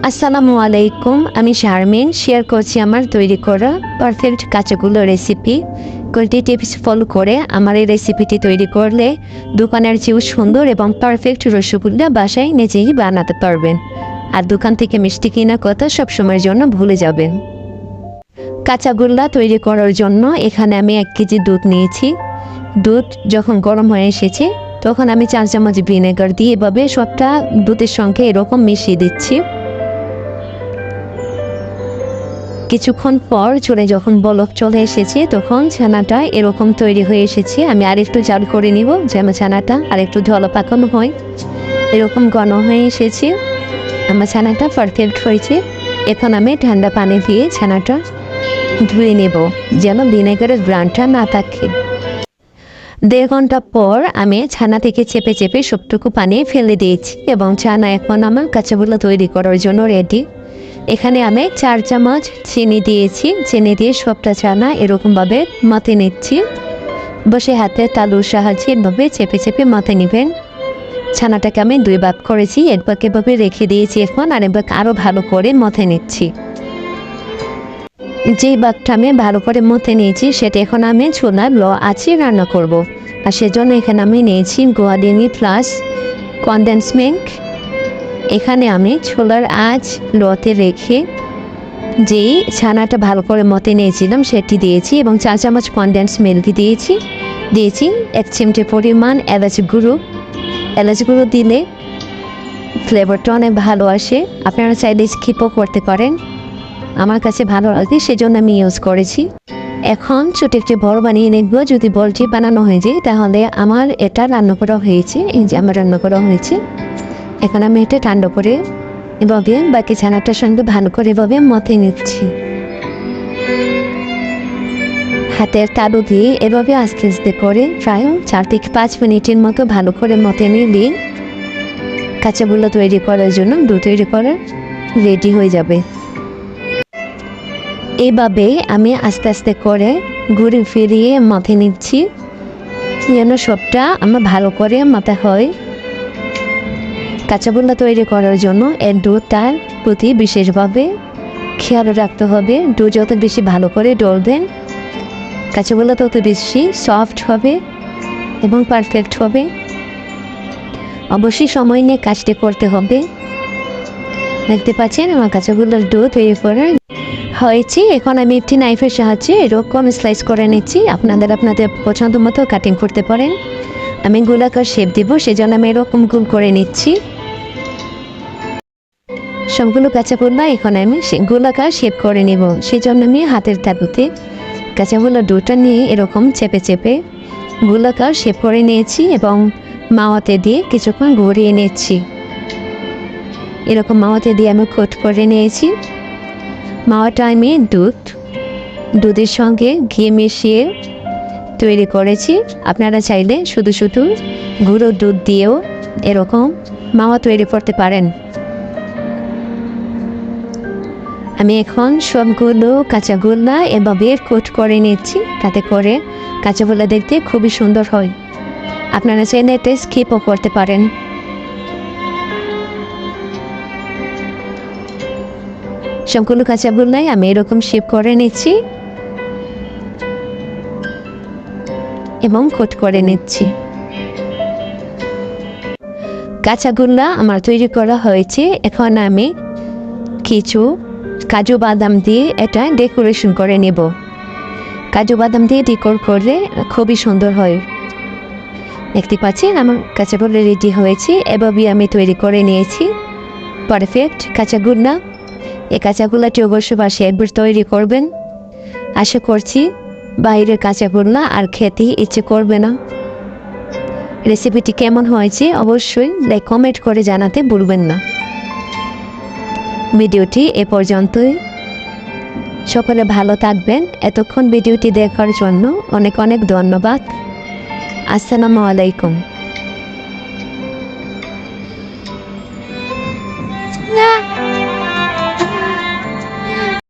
আসসালামু আলাইকুম, আমি শারমিন শেয়ার করছি আমার তৈরি করা পারফেক্ট কাঁচাগুলো রেসিপি। কয়েকটি টিপস ফলো করে আমার এই রেসিপিটি তৈরি করলে দোকানের চেয়েও সুন্দর এবং পারফেক্ট রসগোল্লা বাসায় নিজেই বানাতে পারবেন। আর দোকান থেকে মিষ্টি কেনার কথা সবসময়ের জন্য ভুলে যাবেন। কাঁচাগোল্লা তৈরি করার জন্য এখানে আমি 1 কেজি দুধ নিয়েছি। দুধ যখন গরম হয়ে এসেছে তখন আমি 4 চামচ ভিনেগার দিয়ে এভাবে সবটা দুধের সঙ্গে এরকম মিশিয়ে দিচ্ছি। কিছুক্ষণ পর চলে যখন বলক চলে এসেছে তখন ছানাটা এরকম তৈরি হয়ে এসেছে। আমি আরেকটু জাল করে নিব যেন ছানাটা আরেকটু জল পাকানো হয়। এরকম ঘন হয়ে এসেছে, আমার ছানাটা পারফেক্ট হয়েছে। এখন আমি ঠান্ডা পানি দিয়ে ছানাটা ধুয়ে নেব যেন ভিনেগারের গ্রানটা না থাকে। 1.5 ঘন্টা পর আমি ছানা থেকে চেপে চেপে সবটুকু পানি ফেলে দিয়েছি এবং ছানা এখন আমার কাঁচাগোল্লা তৈরি করার জন্য রেডি। এখানে আমি 4 চামচ চিনি দিয়েছি। চিনি দিয়ে সবটা ছানা এরকমভাবে মথে নিচ্ছি। বসে হাতে তালুর সাহায্যে এভাবে চেপে চেপে মথে নেবেন। ছানাটাকে আমি 2 ভাগ করেছি, এক ভাগ এভাবে রেখে দিয়েছি। এখন আরেক ভাগ আরও ভালো করে মথে নিচ্ছি। যেই ভাগটা আমি ভালো করে মথে নিয়েছি সেটা এখন আমি চুলার লো আঁচে রান্না করব। আর সেজন্য এখানে আমি নিয়েছি গোয়ালিনী প্লাস কনডেন্স মিল্ক। এখানে আমি চুলার আঁচ লোতে রেখে যেই ছানাটা ভালো করে মতে নিয়েছিলাম সেটি দিয়েছি এবং 4 চামচ কনডেন্স মিল্ক দিয়েছি 1 চিমটে পরিমাণ এলাচ গুঁড়ো। এলাচ গুঁড়ো দিলে ফ্লেভারটা অনেক ভালো আসে। আপনারা চাইলে স্কিপও করতে পারেন, আমার কাছে ভালো লাগে সেজন্য আমি ইউজ করেছি। এখন ছোটো একটি বল বানিয়ে নেব। যদি বলটি বানানো হয়ে যায় তাহলে আমার এটা রান্না করা হয়েছে। এই যে আমার রান্না করা হয়েছে। এখন আমি এটা ঠান্ডা করে এভাবে বাকি ছানাটার সঙ্গে ভালো করে এভাবে মথে নিচ্ছি। হাতের তালু দিয়ে এভাবে আস্তে আস্তে করে প্রায় 4 থেকে 5 মিনিটের মতো ভালো করে মথে নিলে কাঁচাগোল্লা তৈরি করার জন্য ডো তৈরি করা রেডি হয়ে যাবে। এইভাবে আমি আস্তে আস্তে করে ঘুরে ফিরিয়ে মথে নিচ্ছি যেন সবটা আমার ভালো করে মাথা হয়। কাঁচাগোল্লা তৈরি করার জন্য এর ডোটার প্রতি বিশেষভাবে খেয়াল রাখতে হবে। ডো যত বেশি ভালো করে ডলবেন কাঁচাগোল্লা তত বেশি সফট হবে এবং পারফেক্ট হবে। অবশ্যই সময় নিয়ে কাজটি করতে হবে। দেখতে পাচ্ছেন আমার কাঁচাগোল্লার ডো তৈরি করা হয়েছে। এখন আমি একটি নাইফের সাহায্যে এরকম স্লাইস করে নিচ্ছি। আপনাদের পছন্দ মতো কাটিং করতে পারেন। আমি গোলাকার শেপ দিব সেজন্য আমি এরকম গোল করে নিচ্ছি। সবগুলো কাঁচাগোল্লা এখন আমি গোলাকার শেপ করে নেব সেজন্য আমি হাতের তালুতে কাঁচাগোল্লা ডোটা নিয়ে এরকম চেপে চেপে গোলাকার শেপ করে নিয়েছি এবং মাওয়াতে দিয়ে কিছুক্ষণ ঘুরিয়ে নিচ্ছি। এরকম মাওয়াতে দিয়ে আমি কোট করে নিয়েছি। মাওয়াটা আমি দুধের সঙ্গে ঘি মিশিয়ে তৈরি করেছি। আপনারা চাইলে শুধু শুধু গুঁড়ো দুধ দিয়েও এরকম মাওয়া তৈরি করতে পারেন। আমি এখন সবগুলো কাঁচাগোল্লা এভাবে কোট করে নিচ্ছি, তাতে করে কাঁচাগোল্লা দেখতে খুবই সুন্দর হয়। আপনারা চাইলে এটা স্কিপও করতে পারেন। সবগুলো কাঁচাগোল্লাই আমি এরকম শেপ করে নিচ্ছি এবং কোট করে নিচ্ছি। কাঁচাগোল্লা আমার তৈরি করা হয়েছে। এখন আমি কিছু কাজু বাদাম দিয়ে এটা ডেকোরেশন করে নেব। কাজু বাদাম দিয়ে ডেকোর করলে খুবই সুন্দর হয়। দেখতে পাচ্ছেন আমার কাঁচাগোল্লা রেডি হয়েছে। এভাবে আমি তৈরি করে নিয়েছি পারফেক্ট কাঁচাগোল্লা। এই কাঁচাগোল্লাটি অবশ্য বাসায় একবার তৈরি করবেন। আশা করছি বাইরের কাঁচাগোল্লা আর খেতে ইচ্ছে করবে না। রেসিপিটি কেমন হয়েছে অবশ্যই কমেন্ট করে জানাতে ভুলবেন না। ভিডিওটি এ পর্যন্তই। সকলে ভালো থাকবেন। এতক্ষণ ভিডিওটি দেখার জন্য অনেক অনেক ধন্যবাদ। আসসালামু আলাইকুম।